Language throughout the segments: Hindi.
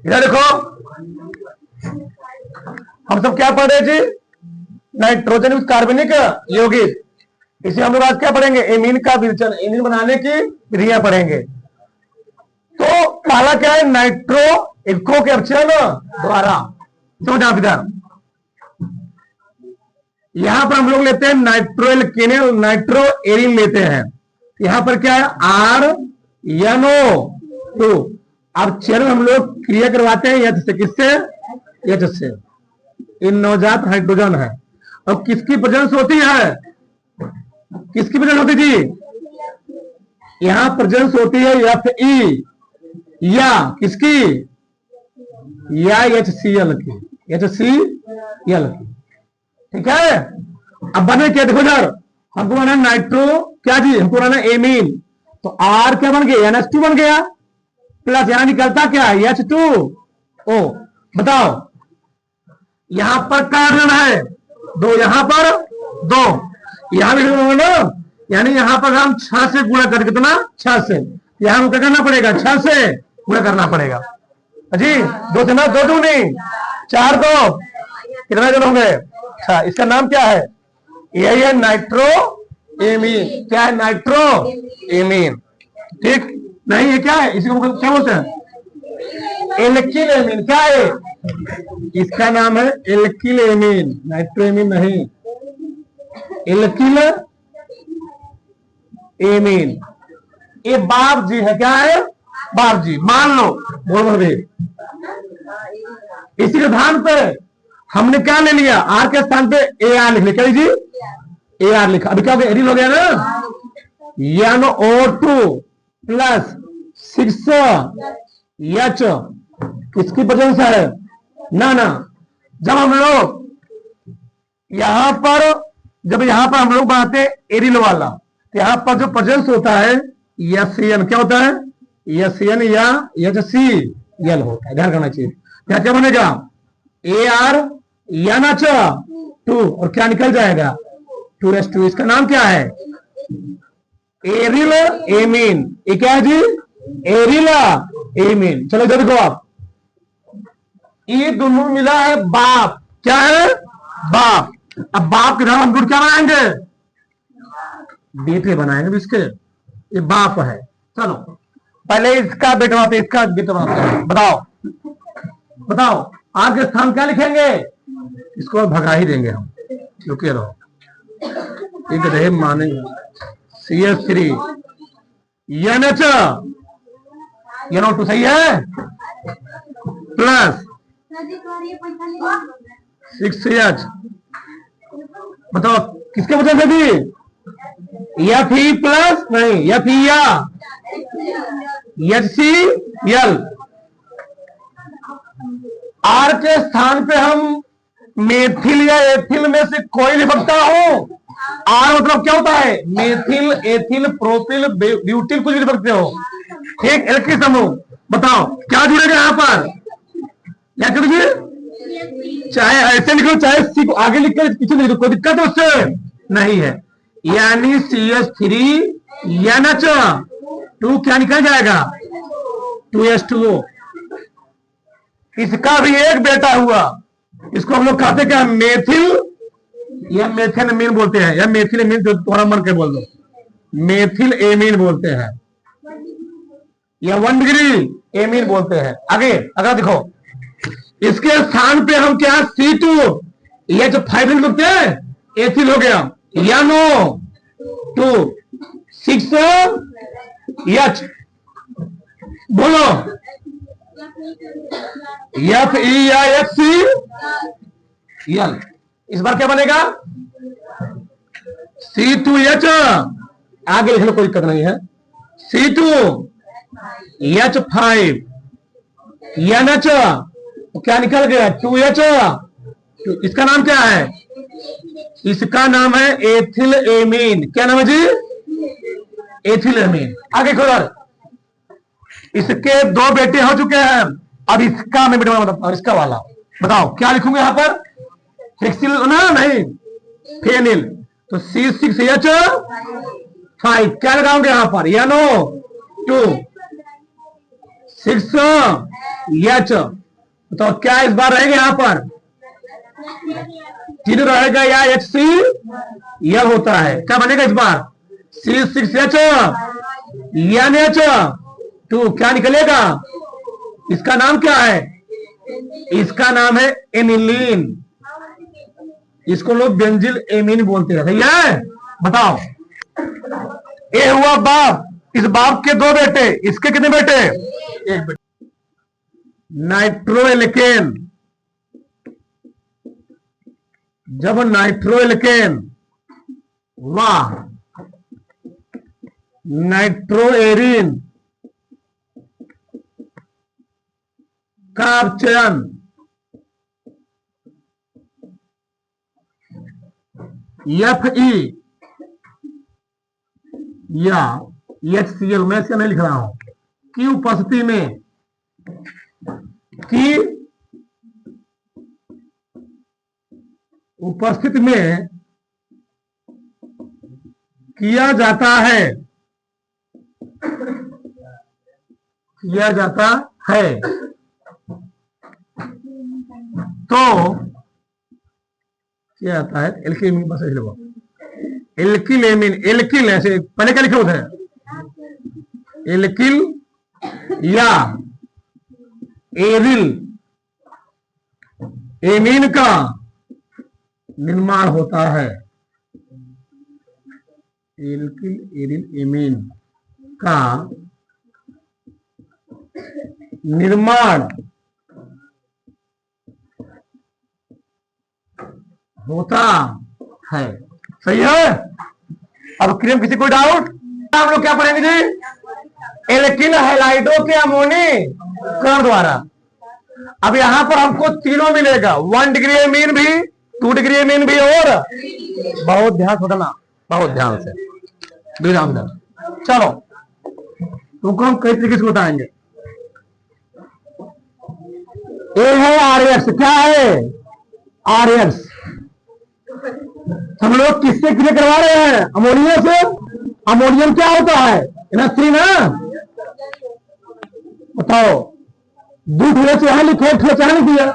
इधर देखो, हम सब क्या पढ़ रहे जी? नाइट्रोजन विद कार्बनिक यौगिक। इसे हम लोग आज क्या पढ़ेंगे? एमीन का विरचन, एमीन बनाने की विधियां पढ़ेंगे। तो पहला क्या है? नाइट्रो इको के अपचयन द्वारा। समझ आप इधर, यहां पर हम लोग लेते हैं नाइट्रोइल किनेल, नाइट्रो एरिन लेते हैं। यहां पर क्या है? RNO2। अब चयन हम लोग क्रिया करवाते हैं एच से। किससे? एच से। इन नवजात हाइड्रोजन है। अब किसकी प्रेजेंस होती है? किसकी प्रेजेंस होती जी? यहां प्रेजेंस होती है Fe या किसकी? या HCl की, HCl की। ठीक है। अब बने क्या? देखो यार, हमको बना नाइट्रो क्या जी? हमको बना एमीन। तो R क्या बन गया? NH2 बन गया, प्लस यहां निकलता क्या? H2O। बताओ, यहां पर कार्बन है 2, यहां पर 2, यहां भी ना, यानी यहां पर हम 6 से गुणा कर, कितना? 6 से। यहां क्या करना पड़ेगा? 6 से गुणा करना पड़ेगा जी। 2 से ना, 2 2 नहीं, 4 2, कितना जन होंगे? 6। इसका नाम क्या है? यही है नाइट्रो एमीन। क्या है? Nitro amine. ठीक नहीं, ये क्या है? इसको क्या बोलते हैं? Alkyl amine. क्या है? इसका नाम है एल्किल एमीन, नाइट्रो एमीन नहीं, एल्किल एमीन। ये बाप जी है। क्या है? बाप जी। मान लो, बोल भी इसी के धान पे हमने क्या ले लिया? आर के स्थान पे AR लिख लिया। क्या जी? AR लिखा। अभी क्या एरिल हो गया ना? यानो O2 प्लस 6H किसकी प्रेजेंस है? ना ना, जब हम लोग यहां पर, जब यहां पर हम लोग बनाते हैं एरिल वाला, तो यहां पर जो प्रेजेंस होता है SCN, क्या होता है? SCN या HCl होता है। ध्यान करना चाहिए। क्या क्या बनेगा? AR NH2 और क्या निकल जाएगा? 2S2। इसका नाम क्या है? Aryl amine. ये क्या है जी? Aryl amine. चलो इधर देखो आप, ये दोनों मिला है बाप। क्या है? बाप। अब बाप के नाम हम लोग क्या बनाएंगे? बेटे बनाएंगे इसके। ये बाप है। चलो पहले इसका बेटा बनाते, इसका बेटा बनाते। बताओ बताओ, आर के स्थान क्या लिखेंगे? इसको भगा ही देंगे हम, रुके रहो। एक रहे मानेंगे CH3 NH, NO2 सही है, प्लस 6H। बताओ किसके वजह से थी? Fe प्लस नहीं, Fe या HCl। आर के स्थान पे हम मेथिल या एथिल में से कोई लिख सकता हूं। आर मतलब क्या होता है? मेथिल, एथिल, प्रोपिल, ब्यूटिल, कुछ भी लिख सकते हो। ठीक, इलेक्ट्रिक समूह। बताओ क्या जुड़ेगा यहां पर? क्या करोगे? चाहे ऐसे लिखो, चाहे सी को आगे लिखकर पीछे लिख दो, कोई दिक्कत उससे नहीं है। यानी CH3 NH2 क्या निकल जाएगा? 2S2O। इसका भी एक बेटा हुआ, इसको हम लोग कहते क्या? मेथिल या मेथिल एमीन बोलते हैं, या मेथिल एमीन, जो तुम्हारा मन के बोल दो, मेथिल एमीन बोलते हैं, या 1 डिग्री एमीन बोलते हैं। आगे अगर देखो, इसके स्थान पे हम क्या? C2 या जो 5 लिखते हैं, एथिल हो गया, या नो 2 6H। बोलो Fe या HCl। इस बार क्या बनेगा? C2H। आगे लिख लो, कोई दिक्कत नहीं है। C2H5 NH, क्या निकल गया? 2H। इसका नाम क्या है? इसका नाम है एथिल एमीन। क्या नाम है जी? Ethyl amine. आगे खोलो, इसके 2 बेटे हो चुके हैं। अब इसका मैं बेटा बताता हूं, इसका वाला बताओ क्या लिखूंगा यहां पर? फिक्सिल ना, नहीं, फेनिल। तो C6H5 क्या लगाओगे यहां पर? या नो 2 6 एच। तो क्या इस बार रहेगा यहां पर तीन रहेगा या एच सी यह होता है, क्या बनेगा इस बार C6H NH2 क्या निकलेगा, इसका नाम क्या है, इसका नाम है एनिलीन, इसको लोग बेंजिल एमीन बोलते हैं। सही है, बताओ। ए हुआ बाप, इस बाप के दो बेटे, इसके कितने बेटे, एक बेटे। नाइट्रोएल्केन, जब नाइट्रोएल्केन वाह नाइट्रोएरिन का चयन FE या HCl, मैं इसका नहीं लिख रहा हूं, की उपस्थिति में, की उपस्थिति में किया जाता है, किया जाता है, तो क्या आता है एल्किल, बस एल्किलेमिन, एल्किल ऐसे पहले क्या लिखे होते हैं, एल्किल या एरिल एमीन का निर्माण होता है, एल्किल एरिल एमीन का निर्माण होता है। सही है। अब क्रीम किसी को डाउट, हम लोग क्या पढ़ेंगे जी, एल्किल हैलाइडो के अमोनीकरण द्वारा। अब यहां पर हमको तीनों मिलेगा, 1 डिग्री एमीन भी, 2 डिग्री एमीन भी, और बहुत ध्यान से उठना, बहुत ध्यान से, चलो तुमको हम कई तरीके से बताएंगे। ए है RX, क्या है RX, हम लोग किससे क्रिया करवा रहे हैं, अमोनिया से। अमोनियम क्या होता है, NH3 ना, बताओ, दूध यहां लिखो, यहां लिख दिया,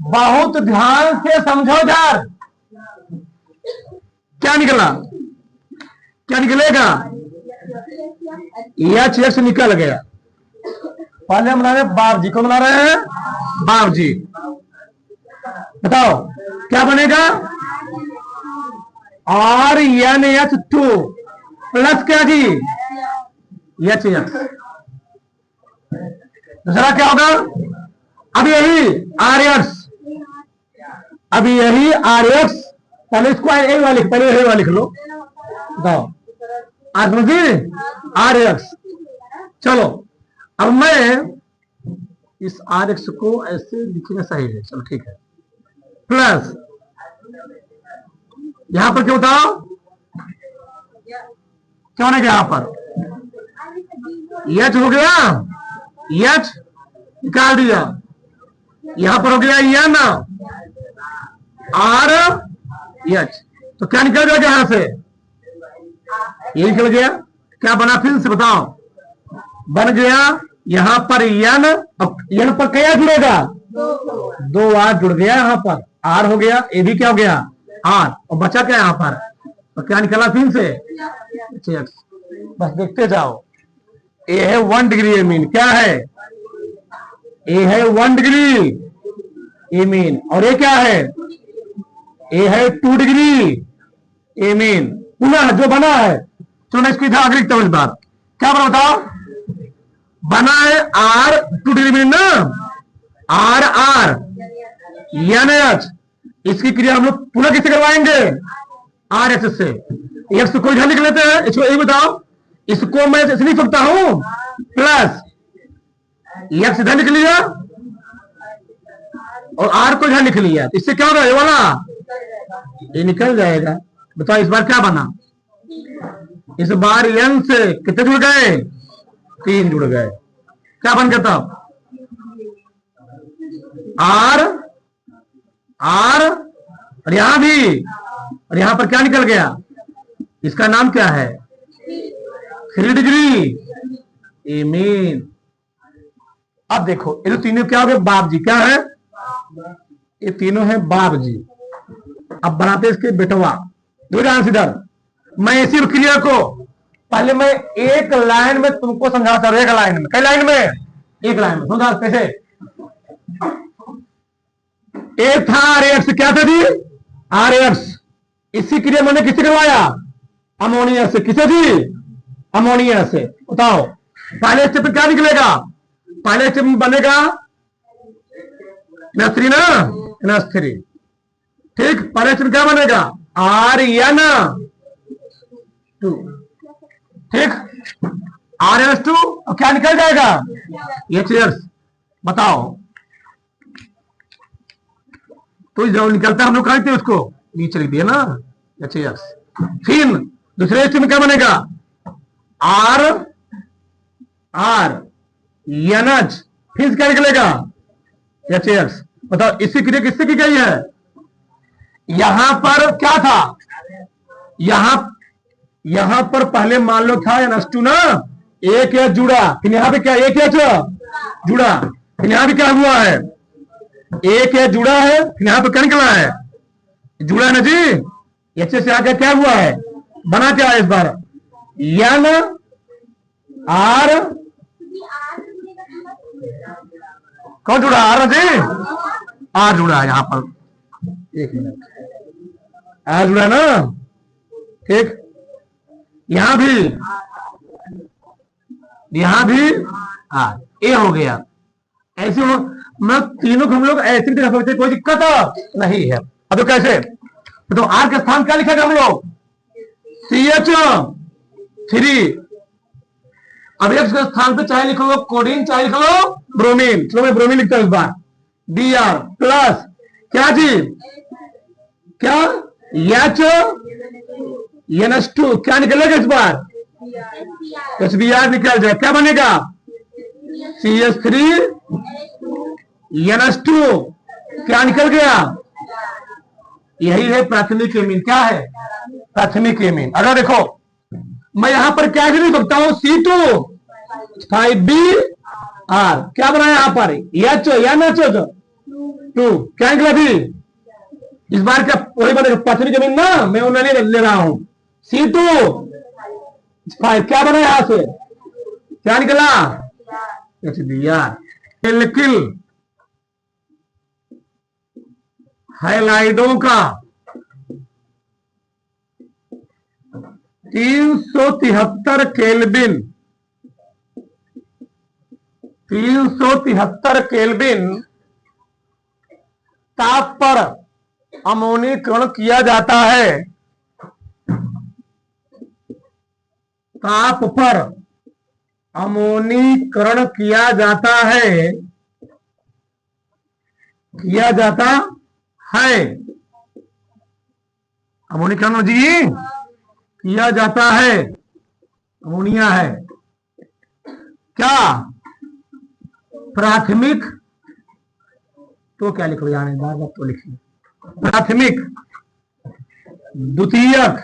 बहुत ध्यान से समझो यार। क्या निकला, क्या निकलेगा, HX निकल गया। पहले हम बना रहे हैं बाप जी, को बना रहे हैं बाप जी, बताओ क्या बनेगा, RNH2 प्लस क्या जी HX। दूसरा क्या होगा, अब यही RX, अब यही RX, पहले इसको पहले यही वाला लिख लो, बताओ RX। चलो अब मैं इस RX को ऐसे लिखना सही है, चलो ठीक है, प्लस यहां पर क्यों बताओ, क्या होने यहां पर H हो गया, H निकाल दिया, यहां पर हो गया N RH, तो क्या निकल जाएगा यहां से, ये निकल गया, क्या बना फिर से बताओ, बन गया यहां पर N, अब N पर क्या जुड़ेगा, 2 R जुड़ गया, यहां पर R हो गया, ये भी क्या हो गया R, और बचा क्या यहां पर, तो क्या निकला फिर से HX। बस देखते जाओ, ए है 1 डिग्री एमीन, क्या है, ए है 1 डिग्री एमीन, और ये क्या है, ए है 2 डिग्री एमीन, पुनः जो बना है, चलो इसको इधर आगे लिखता हूं इस बार, क्या बना बताओ, बना है R 2 डिग्री एमीन ना, R NH, इसकी क्रिया हम लोग पुनः किससे करवाएंगे, RH से। X को इधर लिख लेते हैं, इसको ये बताओ, इसको मैं ऐसे लिख सकता हूं, प्लस X इधर लिख लिया और R को इधर लिख लिया, इससे क्या होगा, ये वाला ये निकल जाएगा। बताओ इस बार क्या बना, इस बार N से कितने जुड़ गए, 3 जुड़ गए, क्या बन गया तब R और यहां भी, और यहां पर क्या निकल गया, इसका नाम क्या है, 3 डिग्री एमीन। अब देखो ये तो तीनों क्या हो गए, बाप जी। क्या है? ये तीनों है बाप जी। अब बनाते इसके बेटवा। दो ध्यान सीधर, मैं इसी क्रिया को पहले मैं एक लाइन में तुमको समझाता हूं। एक लाइन में, कई लाइन में? एक लाइन में। समझा कैसे? ए था आर एक्स, क्या था जी? Are x. इसी क्रिया मैंने किससे करवाया? अमोनिया से। किसे जी? अमोनिया से। बताओ पहले स्टेप में क्या निकलेगा? पहले स्टेप में बनेगा NH3 ना, NH3। ठीक, पहले स्टेप में क्या बनेगा? R N 2। ठीक, RNH2 और क्या निकल जाएगा? HCl। बताओ तो जो निकलता है हम लोग कहते हैं उसको नीचे लिख दिया ना, HCl। फिर दूसरे स्टेप में क्या बनेगा? आर NH, फिर क्या निकलेगा? HCl। बताओ इसी क्रिया किससे की गई है? यहां पर क्या था? यहां पर पहले मान लो था NH2 ना, एक H जुड़ा, फिर यहां पे क्या एक H जुड़ा, फिर यहां पे क्या हुआ है? एक H जुड़ा है, फिर यहां पे क्या निकला है? जुड़ा है ना जी। H से आगे क्या हुआ है? बना क्या है इस बार? N R, कौन जुड़ा? आर ना जी, आर जुड़ा है यहां पर। एक मिनट, आर जुड़ा है ना। ठीक, यहां भी आर, ए हो गया। ऐसे हो मतलब तीनों को हम लोग ऐसे भी रख सकते, कोई दिक्कत नहीं है। अब तो कैसे? तो आर के स्थान क्या लिखेगा हम लोग? CH3। अब एक्स के स्थान पे चाहे लिख लो कोडिन, चाहे लिख लो ब्रोमीन। चलो मैं ब्रोमीन लिखता हूं इस बार। Br प्लस क्या जी? क्या? NH2 क्या निकलेगा इस बार? SBr निकल जाए। क्या बनेगा? CH3 NH2 क्या निकल गया? यही है प्राथमिक एमीन। क्या है? प्राथमिक एमीन। अगर देखो मैं यहां पर क्या लिख सकता हूं? C2 5Br। क्या बनाया यहां पर? NH2 क्या निकला भी? इस बार क्या वही बनेगा? प्राथमिक एमीन ना, मैं उन्हें नहीं ले रहा हूं। C2 5 क्या बना यहां से? क्या निकला? HBr। लिखिल हाइलाइडों का 373 केल्विन, 373 केल्विन ताप पर अमोनीकरण किया जाता है। ताप पर अमोनीकरण किया जाता है, अमोनीकरण जी किया जाता है। अमोनिया है क्या? प्राथमिक, तो क्या लिखो जाने बार बार तो लिखिए। प्राथमिक, द्वितीयक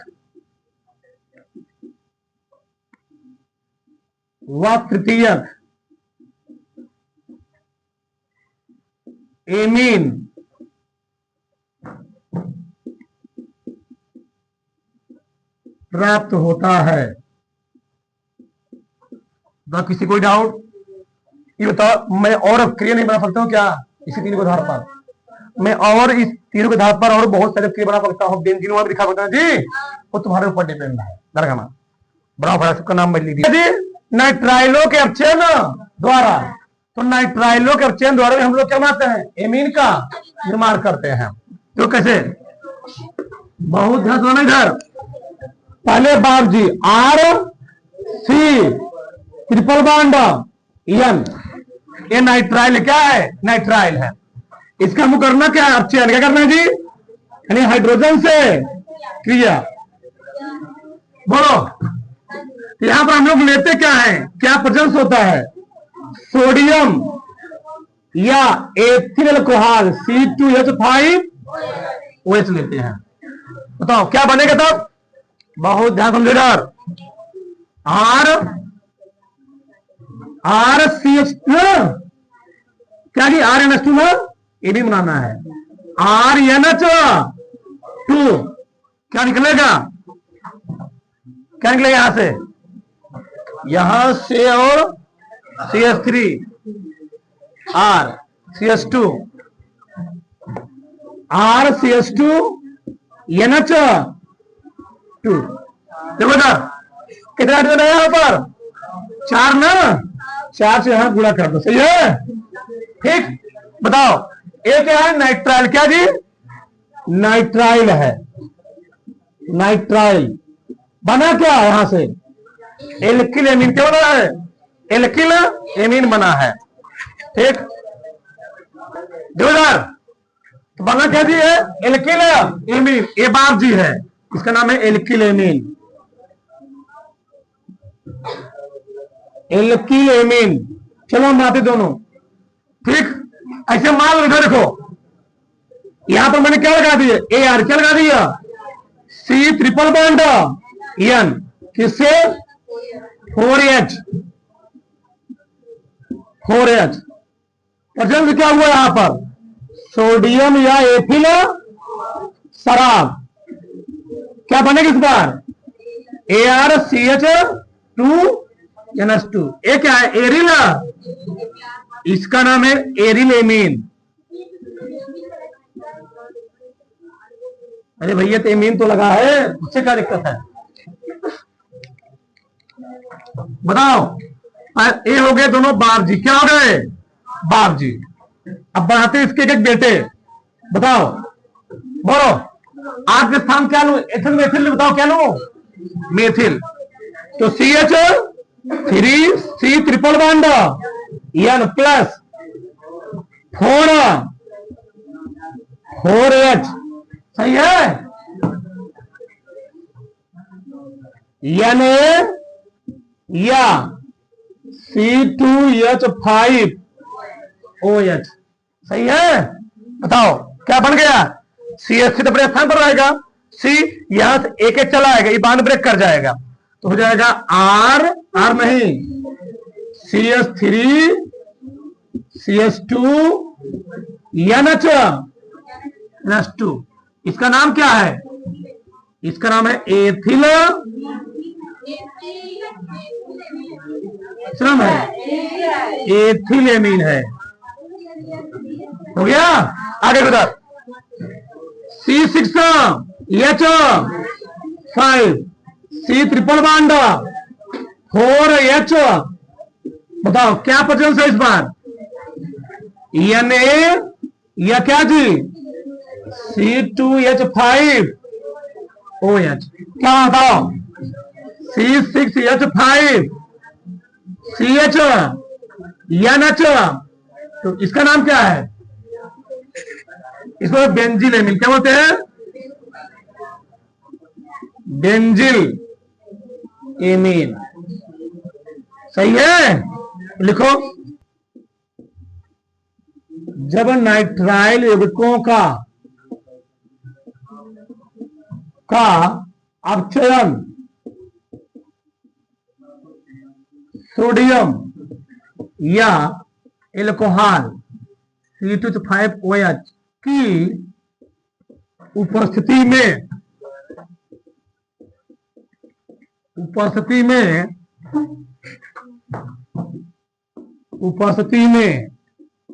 व तृतीयक एमीन प्राप्त होता है। तो किसी कोई डाउट? ये बताओ मैं और क्रिया नहीं बना सकता हूं क्या इसी तीनों के आधार पर? मैं और इस तीनों के आधार पर और बहुत सारे क्रिया बना सकता हूं। बेंजीन में लिखा होता है जी, वो तुम्हारे ऊपर डिपेंड है। दरगाना बराबर सबका नाम बदल दीजिए। नाइट्राइलो के अपचयन द्वारा, तो नाइट्राइलो के अपचयन द्वारा हम लोग क्या बनाते हैं? एमीन का निर्माण करते हैं। तो कैसे? बहुत ध्यान सुनो इधर। पहले बाप जी R C triple bond N, ये नाइट्राइल क्या है? नाइट्राइल है। इसका मुकरना क्या है? अपचयन। क्या करना है जी? यानी हाइड्रोजन से क्रिया। बोलो यहां पर हम लोग लेते क्या है? क्या प्रेजेंस होता है? सोडियम या एथिल अल्कोहल C2H5OH लेते हैं। बताओ क्या बनेगा तब? बहुत ध्यान समझेगा। आर CH क्या जी RnH2 ना एमीन बनाना है। RnH2 क्या निकलेगा, क्या निकलेगा यहां से और CH3 RCH2 RCH2 NH2। देखो ना कितना है यहां पर 4 ना, 4 से यहां गुणा कर दो, सही है। ठीक, बताओ ये क्या है, नाइट्राइल। क्या जी, नाइट्राइल है। नाइट्राइल बना क्या यहां से, एल्किल एमीन। क्या बना है, एल्किल एमीन बना है। ठीक, जोरदार। तो बना क्या जी है, एल्किल एमीन। ए बार जी है, इसका नाम है एल्किल एमीन। Alkyl amine. चलो हम आते दोनों। ठीक, ऐसे मान लो, देखो यहां पर मैंने क्या लगा दिया, ए आर। क्या लगा दिया, C ट्रिपल बॉन्ड N किससे, 4H। 4H प्रेजेंस क्या हुआ यहां पर, सोडियम या एथिल शराब। क्या बनेगी इस बार, ArCH2NH2। ये क्या है, एरिल। इसका नाम है एरिल एमीन। अरे भैया तो एमीन तो लगा है, उससे क्या दिक्कत है, बताओ। ये हो गए दोनों बाप जी। क्या हो गए, बाप जी। अब बढ़ाते इसके एक बेटे, बताओ बोलो। आज के स्थान क्या लू, एथिल मेथिल, बताओ क्या लू, मेथिल। तो CH3 triple bond N plus 4H, सही है। Na या C2H5OH, सही है। बताओ क्या बन गया, CH3 तो अपने स्थान पर रहेगा, C यहां से एक एक चला आएगा, ये बांध ब्रेक कर जाएगा, तो हो जाएगा R नहीं, CH2 NH2। इसका नाम क्या है, इसका नाम है एथिल, नाम है एथिल एमीन है। हो गया, आगे उधर C6H5 C triple bond 4H। बताओ क्या प्रेजेंस है इस बार, Na या क्या जी, C2H5OH। क्या बताओ, C6H5CH तो इसका नाम क्या है, इसको बेंजिल एमीन। क्या बोलते हैं, बेंजिल एमीन, सही है। लिखो, जब नाइट्राइल यौगिकों का अपचयन सोडियम या एल्कोहल C2H5OH की उपस्थिति में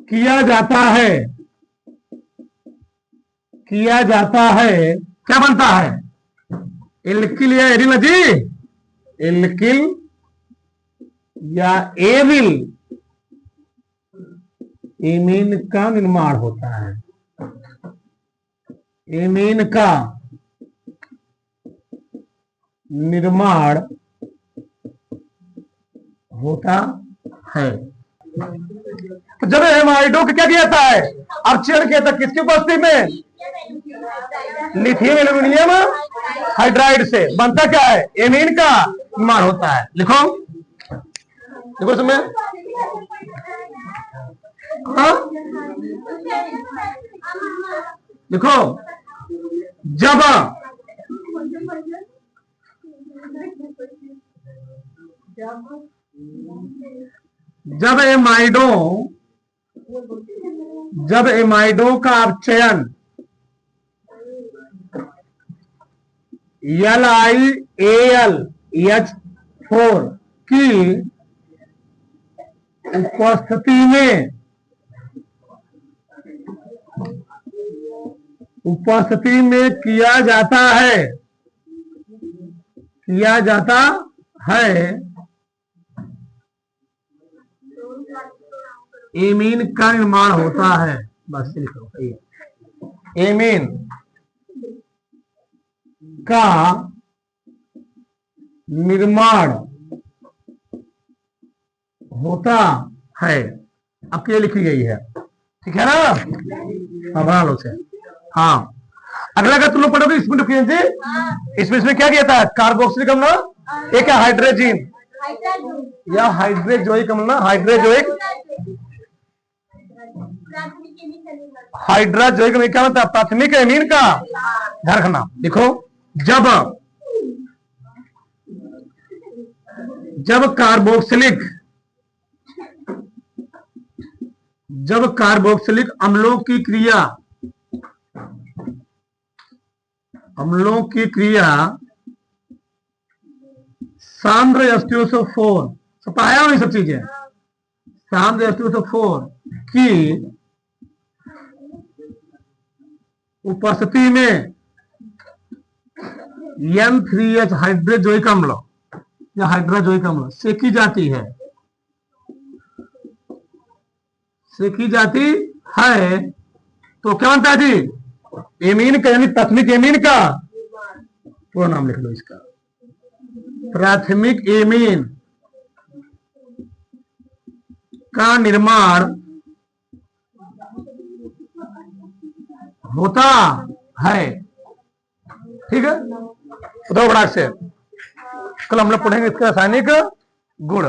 किया जाता है, क्या बनता है, एल्किल या एरिल जी, एल्किल या एविल एमीन का निर्माण होता है। एमीन का निर्माण होता है। तो जब हेमाइडो को क्या किया जाता है, अपचयन किया था, किसकी उपस्थिति में, लिथियम एल्यूमिनियम हाइड्राइड से बनता क्या है, एमीन का निर्माण होता है। लिखो, देखो समय, हाँ देखो, जब एमाइडो जब एमाइडों का अपचयन LiAlH4 की उपस्थिति में किया जाता है एमीन का निर्माण होता है। बस लिखो एमीन का निर्माण होता है। अब ये लिखी गई है, ठीक है ना? हाँ बना लो से। हाँ अगला का तुम लोग पढ़ोगे इसमें जी, इसमें क्या किया था? कार्बोक्सिलिक अम्ल, एक है हाइड्रोजीन या हाइड्रोजोइक अम्ल ना, हाइड्रोजोइक हाइड्रोजोइक अम्ल क्या होता है? प्राथमिक एमीन का। ध्यान रखना, देखो जब कार्बोक्सिलिक अम्लों की क्रिया सांद्र H2SO4, पाया हो ये सब चीजें, सांद्र H2SO4 की उपस्थिति में N3H हाइड्रोजोइक अम्ल या हाइड्रोजोइक अम्ल से की जाती है तो क्या बनता है जी? एमीन का, यानी प्राथमिक एमीन का पूरा नाम लिख लो इसका। प्राथमिक एमीन का निर्माण होता है, ठीक है? दो बड़ा से कल हम लोग पढ़ेंगे इसका रासायनिक गुण।